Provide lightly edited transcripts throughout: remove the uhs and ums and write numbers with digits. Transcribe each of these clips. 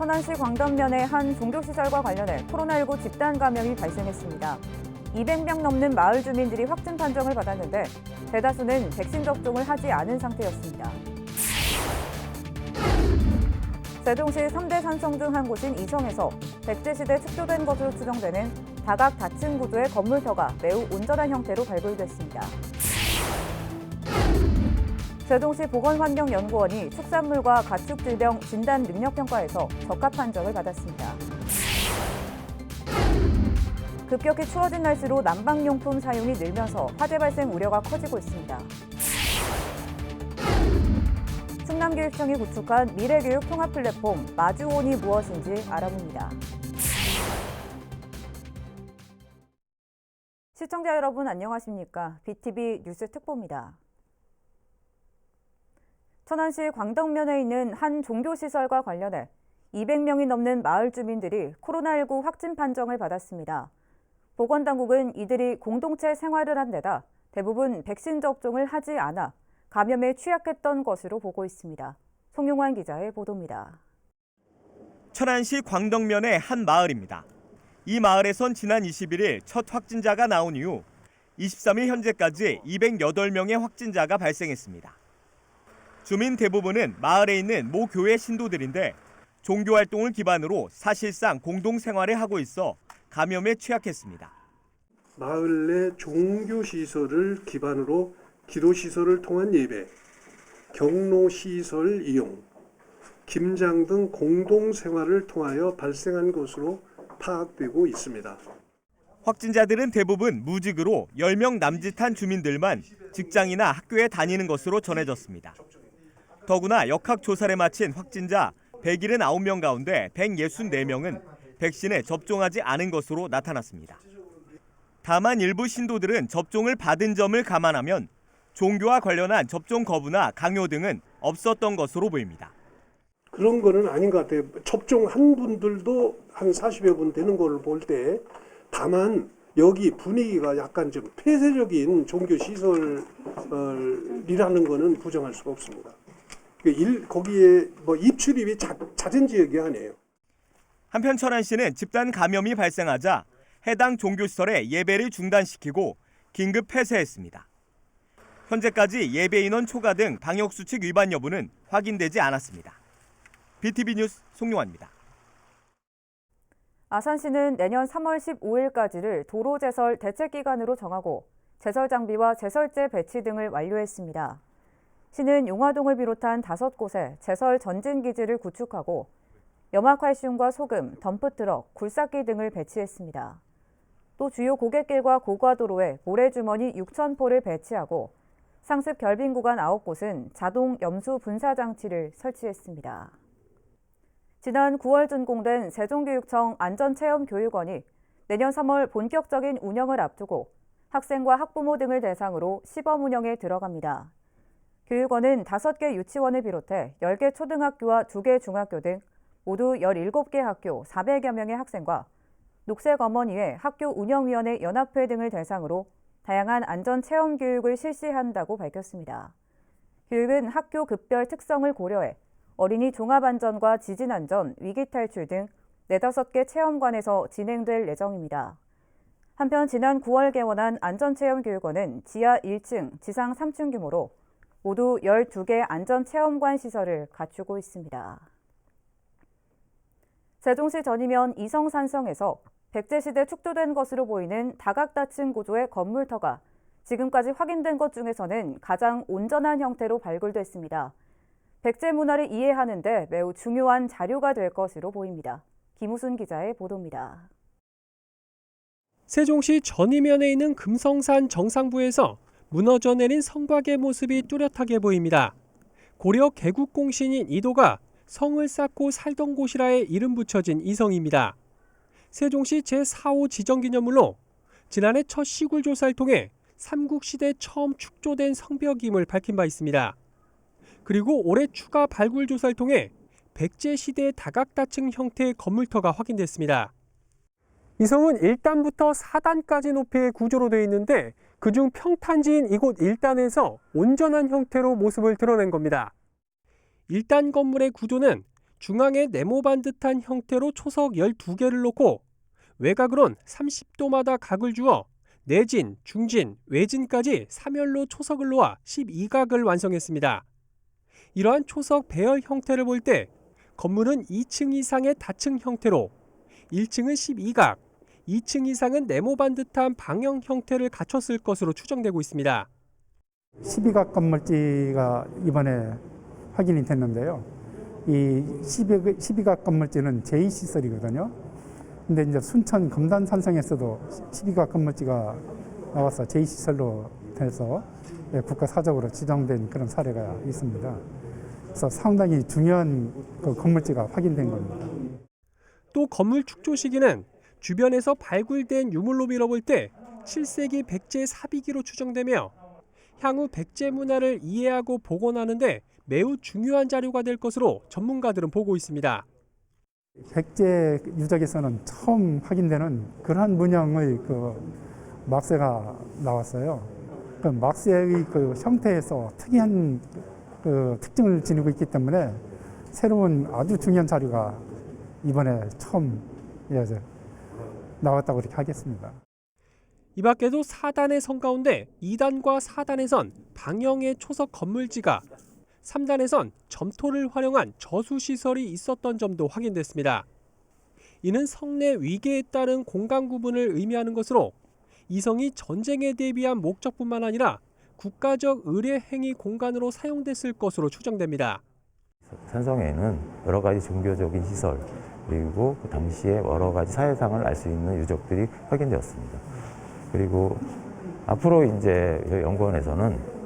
천안시 광덕면의 한 종교시설과 관련해 코로나19 집단 감염이 발생했습니다. 200명 넘는 마을 주민들이 확진 판정을 받았는데 대다수는 백신 접종을 하지 않은 상태였습니다. 세종시 3대 산성 중 한 곳인 이성에서 백제시대 축조된 것으로 추정되는 다각 다층 구조의 건물터가 매우 온전한 형태로 발굴됐습니다. 세종시 보건환경연구원이 축산물과 가축질병 진단 능력평가에서 적합 판정을 받았습니다. 급격히 추워진 날씨로 난방용품 사용이 늘면서 화재 발생 우려가 커지고 있습니다. 충남교육청이 구축한 미래교육 통합 플랫폼 마주온이 무엇인지 알아봅니다. 시청자 여러분 안녕하십니까? BTV 뉴스 특보입니다. 천안시 광덕면에 있는 한 종교시설과 관련해 200명이 넘는 마을 주민들이 코로나19 확진 판정을 받았습니다. 보건당국은 이들이 공동체 생활을 한 데다 대부분 백신 접종을 하지 않아 감염에 취약했던 것으로 보고 있습니다. 송용환 기자의 보도입니다. 천안시 광덕면의 한 마을입니다. 이 마을에선 지난 21일 첫 확진자가 나온 이후 23일 현재까지 208명의 확진자가 발생했습니다. 주민 대부분은 마을에 있는 모 교회 신도들인데 종교 활동을 기반으로 사실상 공동 생활을 하고 있어 감염에 취약했습니다. 마을 내 종교 시설을 기반으로 기도 시설을 통한 예배, 경로 시설 이용, 김장 등 공동 생활을 통하여 발생한 것으로 파악되고 있습니다. 확진자들은 대부분 무직으로 10명 남짓한 주민들만 직장이나 학교에 다니는 것으로 전해졌습니다. 더구나 역학조사를 마친 확진자 179명 가운데 164명은 백신에 접종하지 않은 것으로 나타났습니다. 다만 일부 신도들은 접종을 받은 점을 감안하면 종교와 관련한 접종 거부나 강요 등은 없었던 것으로 보입니다. 그런 거는 아닌 것 같아요. 접종한 분들도 한 40여 분 되는 걸 볼 때 다만 여기 분위기가 약간 좀 폐쇄적인 종교 시설이라는 거는 부정할 수가 없습니다. 거기에 입출입이 잦은 지역이 아니에요. 한편 천안시는 집단 감염이 발생하자 해당 종교시설의 예배를 중단시키고 긴급 폐쇄했습니다. 현재까지 예배 인원 초과 등 방역수칙 위반 여부는 확인되지 않았습니다. BTV 뉴스 송용환입니다. 아산시는 내년 3월 15일까지를 도로제설 대책기간으로 정하고 제설 장비와 제설제 배치 등을 완료했습니다. 시는 용화동을 비롯한 5곳에 제설 전진기지를 구축하고 염화칼슘과 소금, 덤프트럭, 굴삭기 등을 배치했습니다. 또 주요 고객길과 고가도로에 모래주머니 6,000포를 배치하고 상습 결빙 구간 9곳은 자동 염수 분사 장치를 설치했습니다. 지난 9월 준공된 세종교육청 안전체험교육원이 내년 3월 본격적인 운영을 앞두고 학생과 학부모 등을 대상으로 시범 운영에 들어갑니다. 교육원은 5개 유치원을 비롯해 10개 초등학교와 2개 중학교 등 모두 17개 학교 400여 명의 학생과 녹색어머니회 학교 운영위원회 연합회 등을 대상으로 다양한 안전체험 교육을 실시한다고 밝혔습니다. 교육은 학교 급별 특성을 고려해 어린이 종합안전과 지진안전, 위기탈출 등 4-5개 체험관에서 진행될 예정입니다. 한편 지난 9월 개원한 안전체험교육원은 지하 1층, 지상 3층 규모로 모두 12개 안전체험관 시설을 갖추고 있습니다. 세종시 전이면 이성산성에서 백제시대 축조된 것으로 보이는 다각다층 구조의 건물터가 지금까지 확인된 것 중에서는 가장 온전한 형태로 발굴됐습니다. 백제 문화를 이해하는 데 매우 중요한 자료가 될 것으로 보입니다. 김우순 기자의 보도입니다. 세종시 전이면에 있는 금성산 정상부에서 무너져 내린 성곽의 모습이 뚜렷하게 보입니다. 고려 개국공신인 이도가 성을 쌓고 살던 곳이라에 이름 붙여진 이 성입니다. 세종시 제4호 지정기념물로 지난해 첫 시굴 조사를 통해 삼국시대 처음 축조된 성벽임을 밝힌 바 있습니다. 그리고 올해 추가 발굴 조사를 통해 백제시대 다각다층 형태의 건물터가 확인됐습니다. 이 성은 1단부터 4단까지 높이의 구조로 되어 있는데 그중 평탄지인 이곳 1단에서 온전한 형태로 모습을 드러낸 겁니다. 1단 건물의 구조는 중앙에 네모반 듯한 형태로 초석 12개를 놓고 외곽으론 30도마다 각을 주어 내진, 중진, 외진까지 3열로 초석을 놓아 12각을 완성했습니다. 이러한 초석 배열 형태를 볼 때 건물은 2층 이상의 다층 형태로 1층은 12각, 2층 이상은 네모반 듯한 방형 형태를 갖췄을 것으로 추정되고 있습니다. 12각 건물지가 이번에 확인이 됐는데요. 이 12각 건물지는 제2시설이거든요. 근데 이제 순천 금단산성에서도 12각 건물지가 나와서 제2시설로 돼서 국가사적으로 지정된 그런 사례가 있습니다. 그래서 상당히 중요한 그 건물지가 확인된 겁니다. 또 건물 축조 시기는 주변에서 발굴된 유물로 밀어볼 때 7세기 백제 사비기로 추정되며 향후 백제 문화를 이해하고 복원하는 데 매우 중요한 자료가 될 것으로 전문가들은 보고 있습니다. 백제 유적에서는 처음 확인되는 그러한 문양의 그 막쇠가 나왔어요. 그 막쇠의 그 형태에서 특이한 그 특징을 지니고 있기 때문에 새로운 아주 중요한 자료가 이번에 처음 나왔다고 이렇게 하겠습니다. 이 밖에도 4단의 성 가운데 2단과 4단에선 방형의 초석 건물지가 3단에선 점토를 활용한 저수시설이 있었던 점도 확인됐습니다. 이는 성내 위계에 따른 공간 구분을 의미하는 것으로 이 성이 전쟁에 대비한 목적뿐만 아니라 국가적 의례 행위 공간으로 사용됐을 것으로 추정됩니다. 산성에는 여러 가지 종교적인 시설 그리고 그 당시에 여러 가지 사회상을 알 수 있는 유적들이 확인되었습니다. 그리고 앞으로 이제 연구원에서는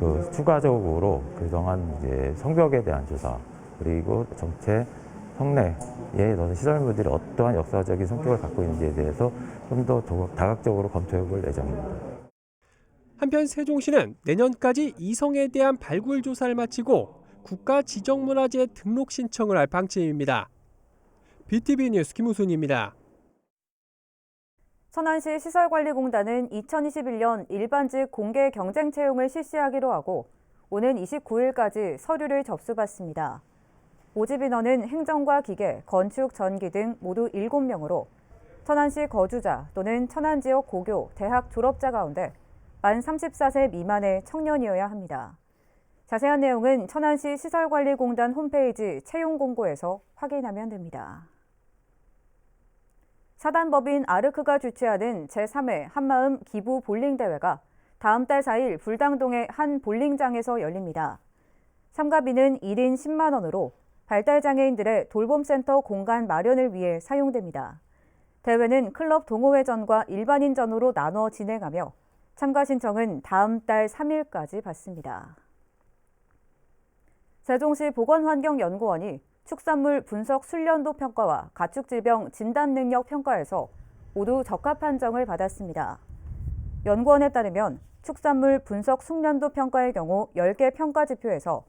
그 추가적으로 그동안 이제 성벽에 대한 조사 그리고 전체 성내에 넣은 시설물들이 어떠한 역사적인 성격을 갖고 있는지에 대해서 좀 더 다각적으로 검토해 볼 예정입니다. 한편 세종시는 내년까지 이 성에 대한 발굴 조사를 마치고 국가 지정문화재 등록 신청을 할 방침입니다. BTV 뉴스 김우순입니다. 천안시 시설관리공단은 2021년 일반직 공개 경쟁 채용을 실시하기로 하고 오는 29일까지 서류를 접수받습니다. 모집 인원은 행정과 기계, 건축, 전기 등 모두 7명으로 천안시 거주자 또는 천안 지역 고교, 대학 졸업자 가운데 만 34세 미만의 청년이어야 합니다. 자세한 내용은 천안시 시설관리공단 홈페이지 채용 공고에서 확인하면 됩니다. 사단법인 아르크가 주최하는 제3회 한마음 기부 볼링 대회가 다음 달 4일 불당동의 한 볼링장에서 열립니다. 참가비는 1인 10만 원으로 발달장애인들의 돌봄센터 공간 마련을 위해 사용됩니다. 대회는 클럽 동호회전과 일반인전으로 나눠 진행하며 참가 신청은 다음 달 3일까지 받습니다. 세종시 보건환경연구원이 축산물 분석 순련도 평가와 가축질병 진단능력 평가에서 모두 적합 판정을 받았습니다. 연구원에 따르면 축산물 분석 숙련도 평가의 경우 10개 평가 지표에서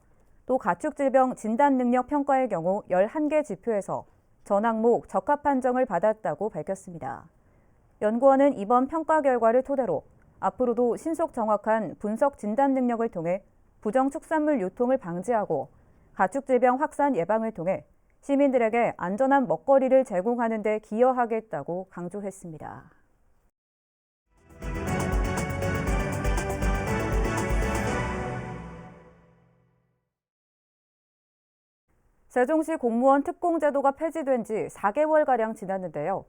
또 가축질병 진단능력 평가의 경우 11개 지표에서 전 항목 적합 판정을 받았다고 밝혔습니다. 연구원은 이번 평가 결과를 토대로 앞으로도 신속 정확한 분석 진단 능력을 통해 부정 축산물 유통을 방지하고 가축질병 확산 예방을 통해 시민들에게 안전한 먹거리를 제공하는 데 기여하겠다고 강조했습니다. 세종시 공무원 특공제도가 폐지된 지 4개월가량 지났는데요.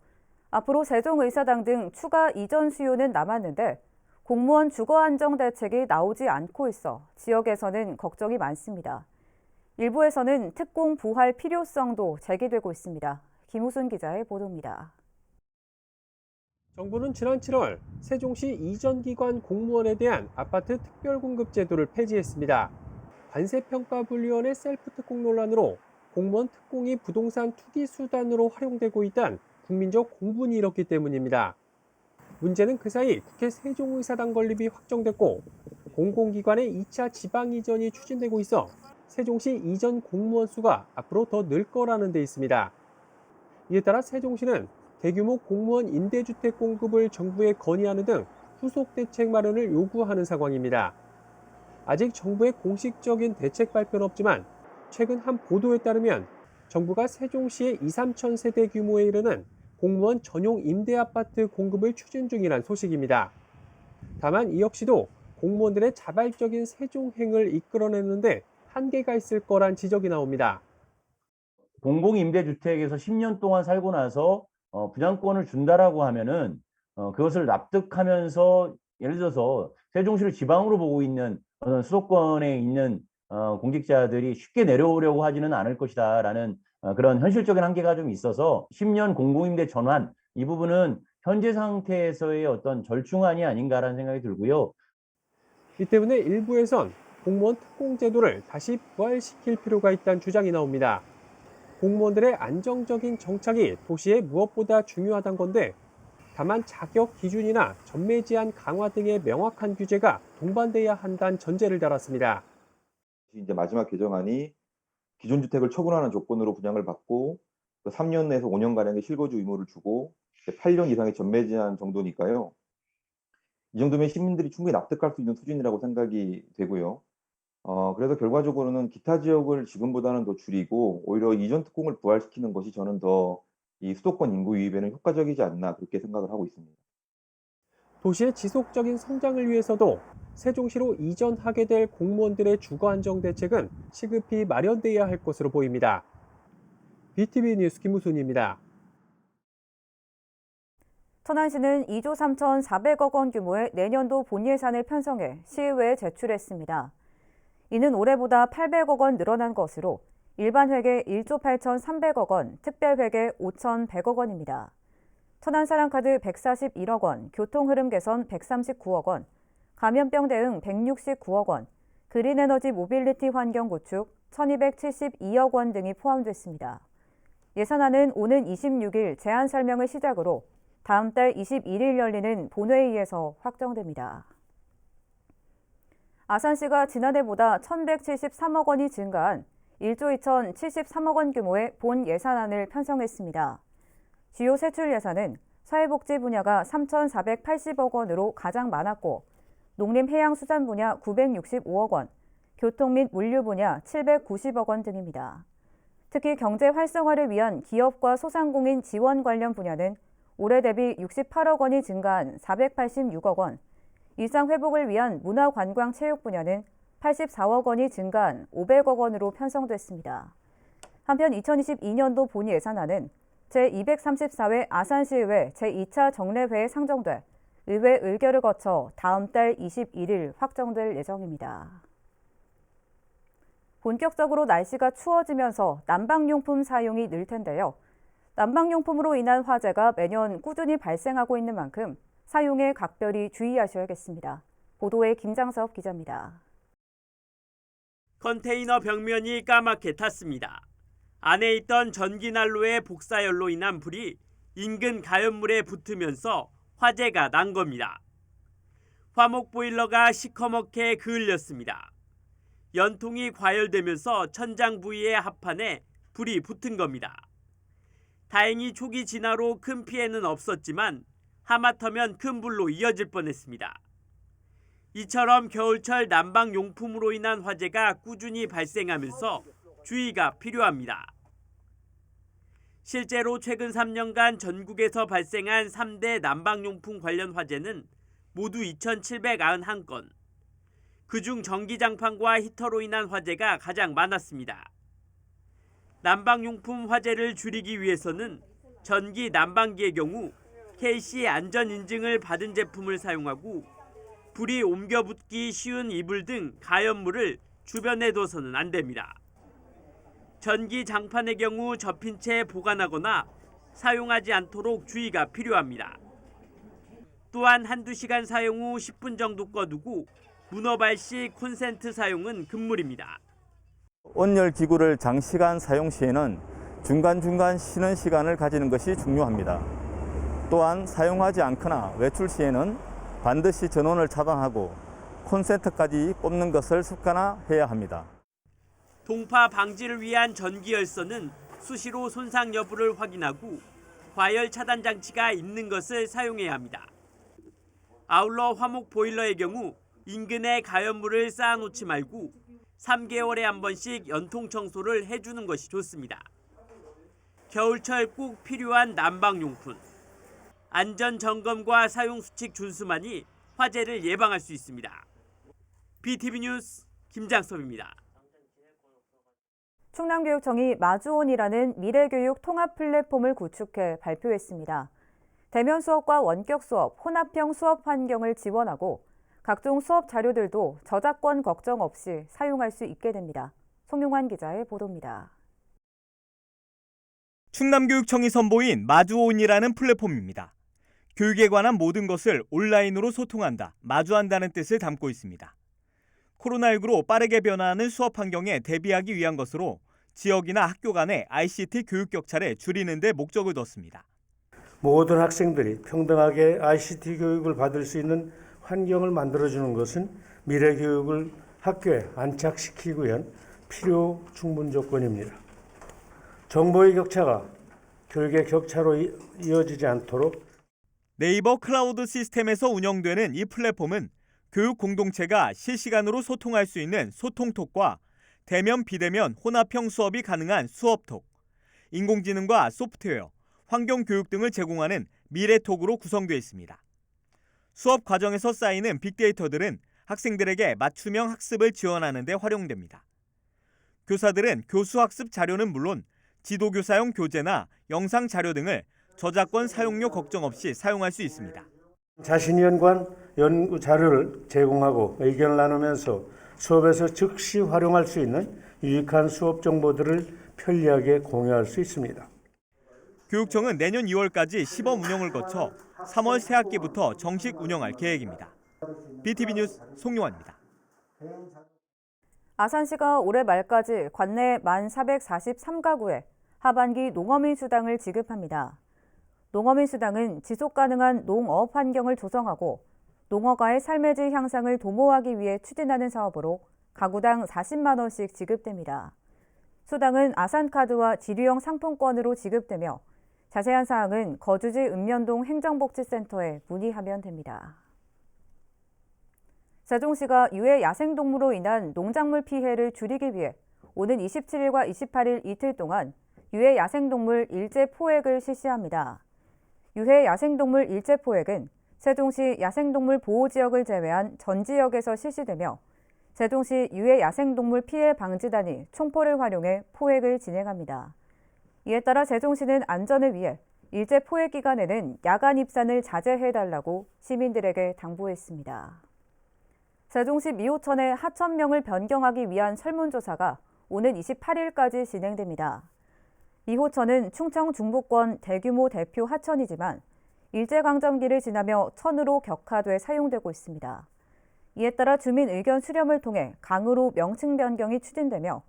앞으로 세종의사당 등 추가 이전 수요는 남았는데 공무원 주거 안정 대책이 나오지 않고 있어 지역에서는 걱정이 많습니다. 일부에서는 특공 부활 필요성도 제기되고 있습니다. 김우순 기자의 보도입니다. 정부는 지난 7월 세종시 이전기관 공무원에 대한 아파트 특별공급제도를 폐지했습니다. 관세평가분류원의 셀프 특공 논란으로 공무원 특공이 부동산 투기 수단으로 활용되고 있다는 국민적 공분이 일었기 때문입니다. 문제는 그 사이 국회 세종의사당 건립이 확정됐고 공공기관의 2차 지방 이전이 추진되고 있어 세종시 이전 공무원 수가 앞으로 더 늘 거라는 데 있습니다. 이에 따라 세종시는 대규모 공무원 임대주택 공급을 정부에 건의하는 등 후속 대책 마련을 요구하는 상황입니다. 아직 정부의 공식적인 대책 발표는 없지만 최근 한 보도에 따르면 정부가 세종시에 2, 3천 세대 규모에 이르는 공무원 전용 임대아파트 공급을 추진 중이란 소식입니다. 다만 이 역시도 공무원들의 자발적인 세종행을 이끌어내는데 한계가 있을 거란 지적이 나옵니다. 공공임대주택에서 10년 동안 살고 나서 분양권을 준다라고 하면은 그것을 납득하면서 예를 들어서 세종시를 지방으로 보고 있는 수도권에 있는 공직자들이 쉽게 내려오려고 하지는 않을 것이다라는 그런 현실적인 한계가 좀 있어서 10년 공공임대 전환 이 부분은 현재 상태에서의 어떤 절충안이 아닌가라는 생각이 들고요. 이 때문에 일부에선 공무원 특공제도를 다시 부활시킬 필요가 있다는 주장이 나옵니다. 공무원들의 안정적인 정착이 도시에 무엇보다 중요하다는 건데 다만 자격 기준이나 전매 제한 강화 등의 명확한 규제가 동반돼야 한다는 전제를 달았습니다. 이제 마지막 개정안이 기존 주택을 처분하는 조건으로 분양을 받고 3년 내에서 5년간의 실거주 의무를 주고 8년 이상의 전매 제한 정도니까요. 이 정도면 시민들이 충분히 납득할 수 있는 수준이라고 생각이 되고요. 그래서 결과적으로는 기타 지역을 지금보다는 더 줄이고 오히려 이전 특공을 부활시키는 것이 저는 더 이 수도권 인구 유입에는 효과적이지 않나 그렇게 생각을 하고 있습니다. 도시의 지속적인 성장을 위해서도 세종시로 이전하게 될 공무원들의 주거 안정 대책은 시급히 마련돼야 할 것으로 보입니다. BTV 뉴스 김우순입니다. 천안시는 2조 3,400억 원 규모의 내년도 본 예산을 편성해 시의회에 제출했습니다. 이는 올해보다 800억 원 늘어난 것으로 일반 회계 1조 8,300억 원, 특별 회계 5,100억 원입니다. 천안사랑카드 141억 원, 교통흐름 개선 139억 원, 감염병 대응 169억 원, 그린에너지 모빌리티 환경 구축 1,272억 원 등이 포함됐습니다. 예산안은 오는 26일 제안 설명을 시작으로 다음 달 21일 열리는 본회의에서 확정됩니다. 아산시가 지난해보다 1,173억 원이 증가한 1조 2,073억 원 규모의 본 예산안을 편성했습니다. 주요 세출 예산은 사회복지 분야가 3,480억 원으로 가장 많았고 농림해양수산 분야 965억 원, 교통 및 물류 분야 790억 원 등입니다. 특히 경제 활성화를 위한 기업과 소상공인 지원 관련 분야는 올해 대비 68억 원이 증가한 486억 원, 일상 회복을 위한 문화관광체육 분야는 84억 원이 증가한 500억 원으로 편성됐습니다. 한편 2022년도 본 예산안은 제234회 아산시의회 제2차 정례회에 상정돼 의회 의결을 거쳐 다음 달 21일 확정될 예정입니다. 본격적으로 날씨가 추워지면서 난방용품 사용이 늘 텐데요. 난방용품으로 인한 화재가 매년 꾸준히 발생하고 있는 만큼 사용에 각별히 주의하셔야겠습니다. 보도에 김장섭 기자입니다. 컨테이너 벽면이 까맣게 탔습니다. 안에 있던 전기난로의 복사열로 인한 불이 인근 가연물에 붙으면서 화재가 난 겁니다. 화목 보일러가 시커멓게 그을렸습니다. 연통이 과열되면서 천장 부위의 합판에 불이 붙은 겁니다. 다행히 초기 진화로 큰 피해는 없었지만 하마터면 큰 불로 이어질 뻔했습니다. 이처럼 겨울철 난방용품으로 인한 화재가 꾸준히 발생하면서 주의가 필요합니다. 실제로 최근 3년간 전국에서 발생한 3대 난방용품 관련 화재는 모두 2,791건. 그중 전기장판과 히터로 인한 화재가 가장 많았습니다. 난방용품 화재를 줄이기 위해서는 전기 난방기의 경우 KC 안전인증을 받은 제품을 사용하고 불이 옮겨 붙기 쉬운 이불 등 가연물을 주변에 둬서는 안 됩니다. 전기 장판의 경우 접힌 채 보관하거나 사용하지 않도록 주의가 필요합니다. 또한 한두 시간 사용 후 10분 정도 꺼두고 문어발 시 콘센트 사용은 금물입니다. 온열 기구를 장시간 사용 시에는 중간중간 쉬는 시간을 가지는 것이 중요합니다. 또한 사용하지 않거나 외출 시에는 반드시 전원을 차단하고 콘센트까지 꼽는 것을 습관화해야 합니다. 동파 방지를 위한 전기열선은 수시로 손상 여부를 확인하고 과열 차단 장치가 있는 것을 사용해야 합니다. 아울러 화목 보일러의 경우 인근에 가연물을 쌓아놓지 말고 3개월에 한 번씩 연통 청소를 해주는 것이 좋습니다. 겨울철 꼭 필요한 난방용품. 안전 점검과 사용 수칙 준수만이 화재를 예방할 수 있습니다. BTV 뉴스 김장섭입니다. 충남교육청이 마주온이라는 미래교육 통합 플랫폼을 구축해 발표했습니다. 대면 수업과 원격 수업, 혼합형 수업 환경을 지원하고 각종 수업 자료들도 저작권 걱정 없이 사용할 수 있게 됩니다. 송용환 기자의 보도입니다. 충남교육청이 선보인 마주온이라는 플랫폼입니다. 교육에 관한 모든 것을 온라인으로 소통한다, 마주한다는 뜻을 담고 있습니다. 코로나19로 빠르게 변화하는 수업 환경에 대비하기 위한 것으로 지역이나 학교 간의 ICT 교육 격차를 줄이는 데 목적을 뒀습니다. 모든 학생들이 평등하게 ICT 교육을 받을 수 있는 환경을 만들어주는 것은 미래 교육을 학교에 안착시키기 위한 필요 충분 조건입니다. 정보의 격차가 교육의 격차로 이어지지 않도록 네이버 클라우드 시스템에서 운영되는 이 플랫폼은 교육 공동체가 실시간으로 소통할 수 있는 소통톡과 대면 비대면 혼합형 수업이 가능한 수업톡, 인공지능과 소프트웨어, 환경교육 등을 제공하는 미래톡으로 구성되어 있습니다. 수업 과정에서 쌓이는 빅데이터들은 학생들에게 맞춤형 학습을 지원하는 데 활용됩니다. 교사들은 교수학습 자료는 물론 지도교사용 교재나 영상 자료 등을 저작권 사용료 걱정 없이 사용할 수 있습니다. 자신이 연구한 연구 자료를 제공하고 의견을 나누면서 수업에서 즉시 활용할 수 있는 유익한 수업 정보들을 편리하게 공유할 수 있습니다. 교육청은 내년 2월까지 시범 운영을 거쳐 3월 새 학기부터 정식 운영할 계획입니다. BTV 뉴스 송용환입니다. 아산시가 올해 말까지 관내 1,443가구에 하반기 농어민 수당을 지급합니다. 농어민 수당은 지속가능한 농업 환경을 조성하고 농어가의 삶의 질 향상을 도모하기 위해 추진하는 사업으로 가구당 40만 원씩 지급됩니다. 수당은 아산카드와 지류형 상품권으로 지급되며 자세한 사항은 거주지 읍면동 행정복지센터에 문의하면 됩니다. 세종시가 유해 야생동물로 인한 농작물 피해를 줄이기 위해 오는 27일과 28일 이틀 동안 유해 야생동물 일제 포획을 실시합니다. 유해 야생동물 일제 포획은 세종시 야생동물 보호지역을 제외한 전 지역에서 실시되며 세종시 유해 야생동물 피해 방지단이 총포를 활용해 포획을 진행합니다. 이에 따라 세종시는 안전을 위해 일제 포획 기간에는 야간 입산을 자제해달라고 시민들에게 당부했습니다. 세종시 미호천의 하천명을 변경하기 위한 설문조사가 오는 28일까지 진행됩니다. 미호천은 충청 중부권 대규모 대표 하천이지만 일제강점기를 지나며 천으로 격화돼 사용되고 있습니다. 이에 따라 주민 의견 수렴을 통해 강으로 명칭 변경이 추진되며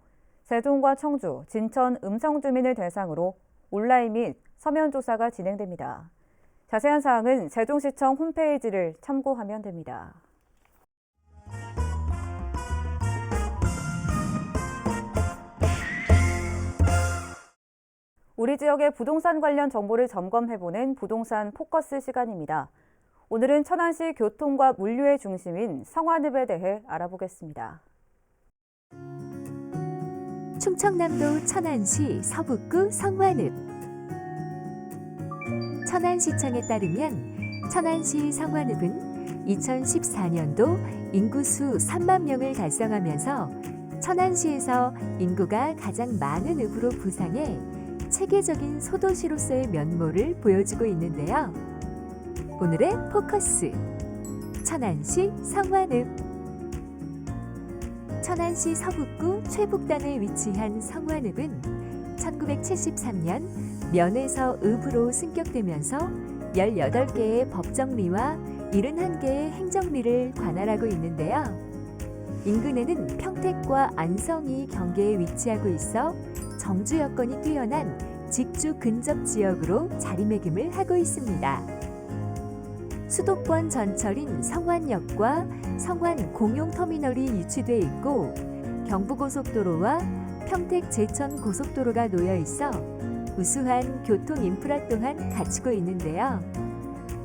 세종과 청주, 진천, 음성 주민을 대상으로 온라인 및 서면 조사가 진행됩니다. 자세한 사항은 세종시청 홈페이지를 참고하면 됩니다. 우리 지역의 부동산 관련 정보를 점검해보는 부동산 포커스 시간입니다. 오늘은 천안시 교통과 물류의 중심인 성완읍에 대해 알아보겠습니다. 충청남도 천안시 서북구 성완읍. 천안시청에 따르면 천안시 성완읍은 2014년도 인구수 3만 명을 달성하면서 천안시에서 인구가 가장 많은 읍으로 부상해 체계적인 소도시로서의 면모를 보여주고 있는데요. 오늘의 포커스, 천안시 성완읍. 천안시 서북구 최북단에 위치한 성완읍은 1973년 면에서 읍으로 승격되면서 18개의 법정리와 71개의 행정리를 관할하고 있는데요. 인근에는 평택과 안성이 경계에 위치하고 있어 정주 여건이 뛰어난 직주 근접 지역으로 자리매김을 하고 있습니다. 수도권 전철인 성완역과 성완 공용터미널이 유치돼 있고 경부고속도로와 평택 제천 고속도로가 놓여 있어 우수한 교통 인프라 또한 갖추고 있는데요.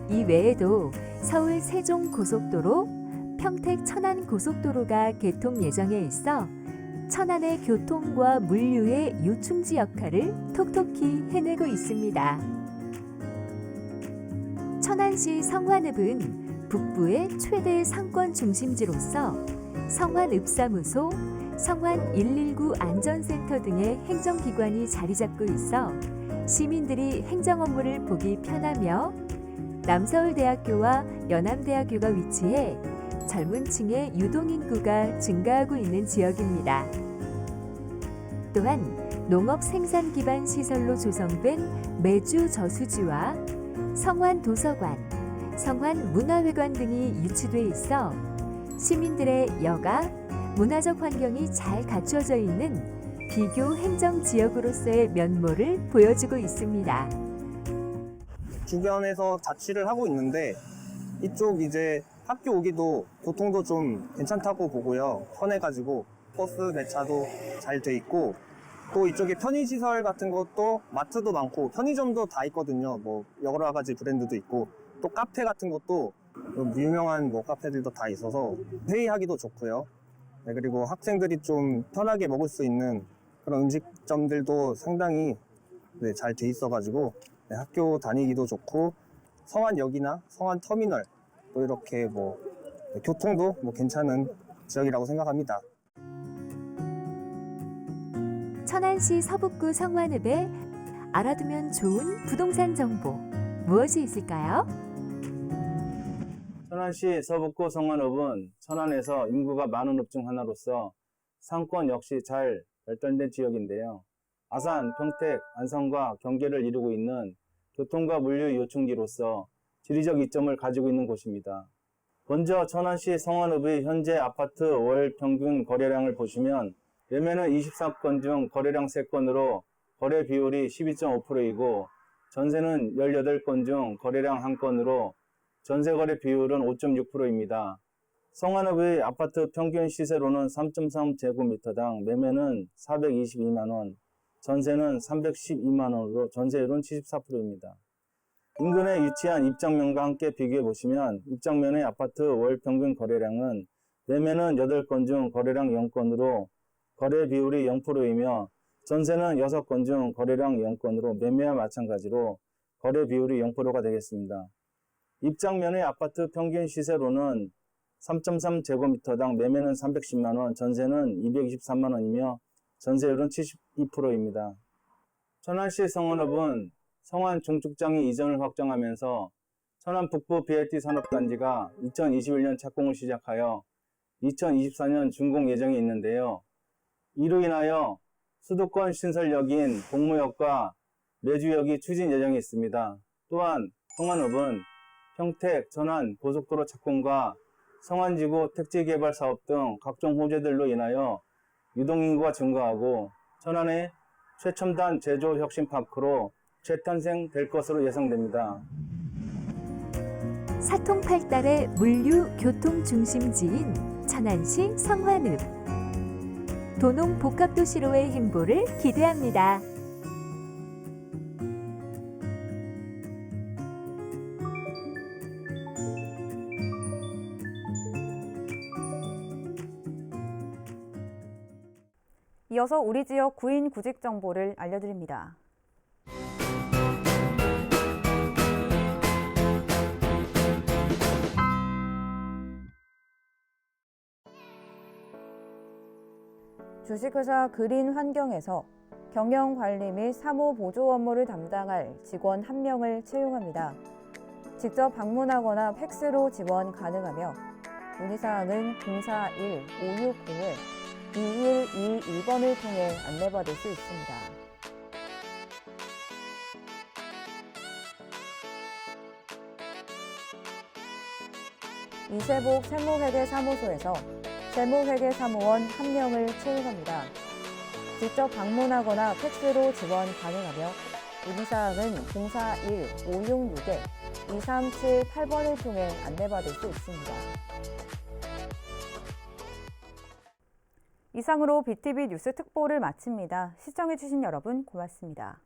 이 외에도 서울 세종 고속도로, 평택 천안 고속도로가 개통 예정에 있어 천안의 교통과 물류의 요충지 역할을 톡톡히 해내고 있습니다. 천안시 성완읍은 북부의 최대 상권 중심지로서 성완읍사무소, 성완119 안전센터 등의 행정기관이 자리 잡고 있어 시민들이 행정 업무를 보기 편하며 남서울대학교와 연암대학교가 위치해 젊은 층의 유동인구가 증가하고 있는 지역입니다. 또한 농업 생산 기반 시설로 조성된 매주 저수지와 성완도서관, 성완문화회관 등이 유치돼 있어 시민들의 여가, 문화적 환경이 잘 갖춰져 있는 비교 행정 지역으로서의 면모를 보여주고 있습니다. 주변에서 자취를 하고 있는데 이쪽 이제 학교 오기도 교통도 좀 괜찮다고 보고요. 편해가지고 버스 배차도 잘 돼 있고 또 이쪽에 편의시설 같은 것도 마트도 많고 편의점도 다 있거든요. 뭐 여러 가지 브랜드도 있고 또 카페 같은 것도 유명한 뭐 카페들도 다 있어서 회의하기도 좋고요. 네, 그리고 학생들이 좀 편하게 먹을 수 있는 그런 음식점들도 상당히 잘 돼 있어가지고 학교 다니기도 좋고 성완역이나 성완터미널 또 이렇게 뭐 교통도 뭐 괜찮은 지역이라고 생각합니다. 천안시 서북구 성완읍에 알아두면 좋은 부동산 정보 무엇이 있을까요? 천안시 서북구 성완읍은 천안에서 인구가 많은 읍 중 하나로서 상권 역시 잘 발달된 지역인데요. 아산, 평택, 안성과 경계를 이루고 있는 교통과 물류 요충지로서 지리적 이점을 가지고 있는 곳입니다. 먼저 천안시 성완읍의 현재 아파트 월 평균 거래량을 보시면 매매는 24건 중 거래량 3건으로 거래 비율이 12.5%이고 전세는 18건 중 거래량 1건으로 전세 거래 비율은 5.6%입니다. 성완읍의 아파트 평균 시세로는 3.3제곱미터당 매매는 422만원, 전세는 312만원으로 전세율은 74%입니다. 인근에 위치한 입장면과 함께 비교해 보시면 입장면의 아파트 월 평균 거래량은 매매는 8건 중 거래량 0건으로 거래 비율이 0%이며 전세는 6건 중 거래량 0건으로 매매와 마찬가지로 거래 비율이 0%가 되겠습니다. 입장면의 아파트 평균 시세로는 3.3제곱미터당 매매는 310만원, 전세는 223만원이며 전세율은 72%입니다. 천안시 성완읍은 성완 중축장이 이전을 확정하면서 천안 북부 BLT 산업단지가 2021년 착공을 시작하여 2024년 준공 예정이 있는데요. 이로 인하여 수도권 신설역인 복무역과 매주역이 추진 예정이 있습니다. 또한 성완읍은 평택, 천안 고속도로 착공과 성완지구 택지개발 사업 등 각종 호재들로 인하여 유동인구가 증가하고 천안의 최첨단 제조 혁신파크로 재탄생될 것으로 예상됩니다. 사통팔달의 물류 교통 중심지인 천안시 성완읍. 도농 복합도시로의 행보를 기대합니다. 이어서 우리 지역 구인 구직 정보를 알려드립니다. 주식회사 그린환경에서 경영관리 및 사무보조 업무를 담당할 직원 1명을 채용합니다. 직접 방문하거나 팩스로 지원 가능하며 문의사항은 041-560-2121번을 통해 안내받을 수 있습니다. 이세복 세무회계사무소에서 세무회계사무원 1명을 채용합니다. 직접 방문하거나 팩스로 지원 가능하며 문의사항은 041-566-2378번을 통해 안내받을 수 있습니다. 이상으로 BTV 뉴스 특보를 마칩니다. 시청해주신 여러분 고맙습니다.